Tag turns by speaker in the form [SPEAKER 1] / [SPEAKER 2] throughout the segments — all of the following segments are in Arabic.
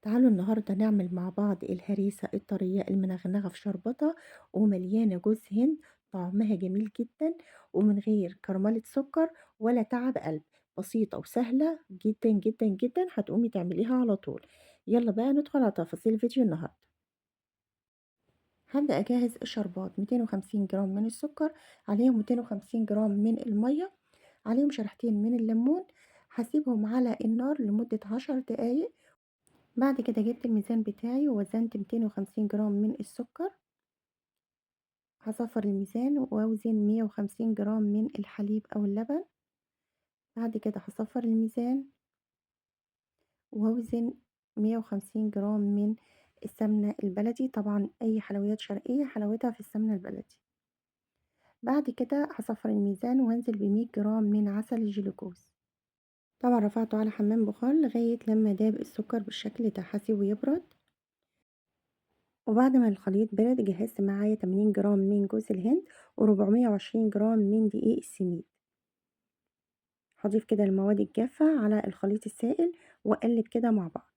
[SPEAKER 1] تعالوا النهاردة نعمل مع بعض الهريسة الطرية المنغنغة في شربطة ومليانة جوز هند. طعمها جميل جدا ومن غير كرملة سكر ولا تعب قلب. بسيطة وسهلة جدا جدا جدا، هتقومي تعمليها على طول. يلا بقى ندخل على تفاصيل الفيديو النهاردة. هبدأ أجهز الشربات: 250 جرام من السكر، عليهم 250 جرام من المية، عليهم شريحتين من الليمون. هسيبهم على النار لمدة 10 دقايق. بعد كده جبت الميزان بتاعي ووزنت 250 جرام من السكر. هصفر الميزان واوزن 150 جرام من الحليب او اللبن. بعد كده هصفر الميزان واوزن 150 جرام من السمنة البلدي. طبعا اي حلويات شرقية حلاوتها في السمنة البلدي. بعد كده هصفر الميزان وهنزل ب100 جرام من عسل الجلوكوز. طبعا رفعته على حمام بخار لغاية لما داب السكر بالشكل ده، هسيبه يبرد. وبعد ما الخليط برد جهزت معايا 80 جرام من جوز الهند و420 جرام من دقيق السميد. هضيف كده المواد الجافة على الخليط السائل واقلب كده مع بعض.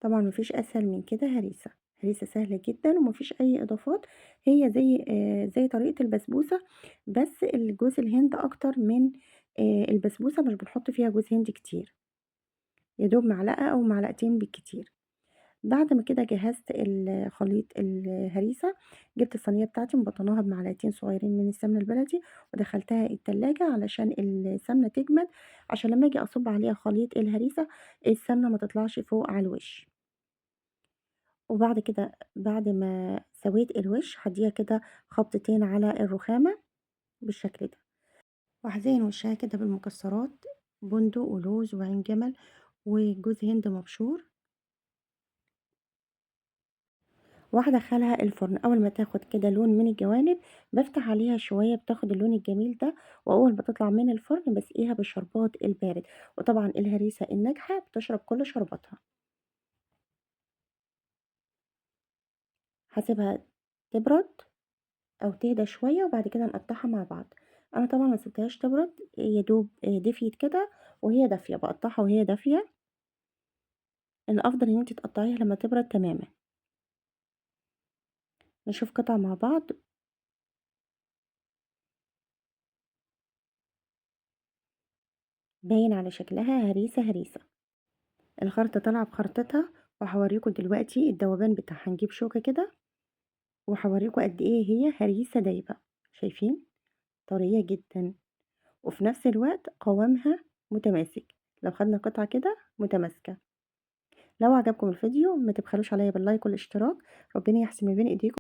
[SPEAKER 1] طبعا مفيش اسهل من كده. هريسة هريسة سهلة جدا ومفيش اي اضافات. هي زي طريقة البسبوسة، بس الجوز الهند اكتر من البسبوسة. مش بنحط فيها جوز هند كتير، يدوب معلقة او معلقتين بالكتير. بعد ما كده جهزت خليط الهريسة، جبت الصينية بتاعتي مبطناها بمعلقتين صغيرين من السمنة البلدي ودخلتها التلاجة علشان السمنة تجمد، عشان لما اجي اصب عليها خليط الهريسة السمنة ما تطلعش فوق على الوش. وبعد كده بعد ما سويت الوش هديها كده خبطتين على الرخامة بالشكل ده، وهزين وشها كده بالمكسرات: بندق ولوز وعين جمل وجوز هند مبشور. وهادخلها الفرن. اول ما تاخد كده لون من الجوانب بفتح عليها شويه بتاخد اللون الجميل ده، واول ما تطلع من الفرن بسقيها بالشربات البارد. وطبعا الهريسه الناجحه بتشرب كل شرباتها. هسيبها تبرد او تهدى شويه وبعد كده نقطعها مع بعض. انا طبعا ما سبتهاش تبرد، يا دوب دفيت كده وهي دافيه بقطعها وهي دافيه. الافضل ان انت تقطعيها لما تبرد تماما. نشوف قطع مع بعض. باين على شكلها هريسه هريسه. الخرطة طالعة بخرطتها، وهوريكم دلوقتي الدوبان بتاعها. هنجيب شوكة كده وهوريكم قد ايه هي هريسة دايبة. شايفين؟ طرية جدا وفي نفس الوقت قوامها متماسك. لو خدنا قطعة كده متماسكة. لو عجبكم الفيديو ما تبخلوش عليا باللايك والاشتراك. ربنا يحسن ما بين ايديكم.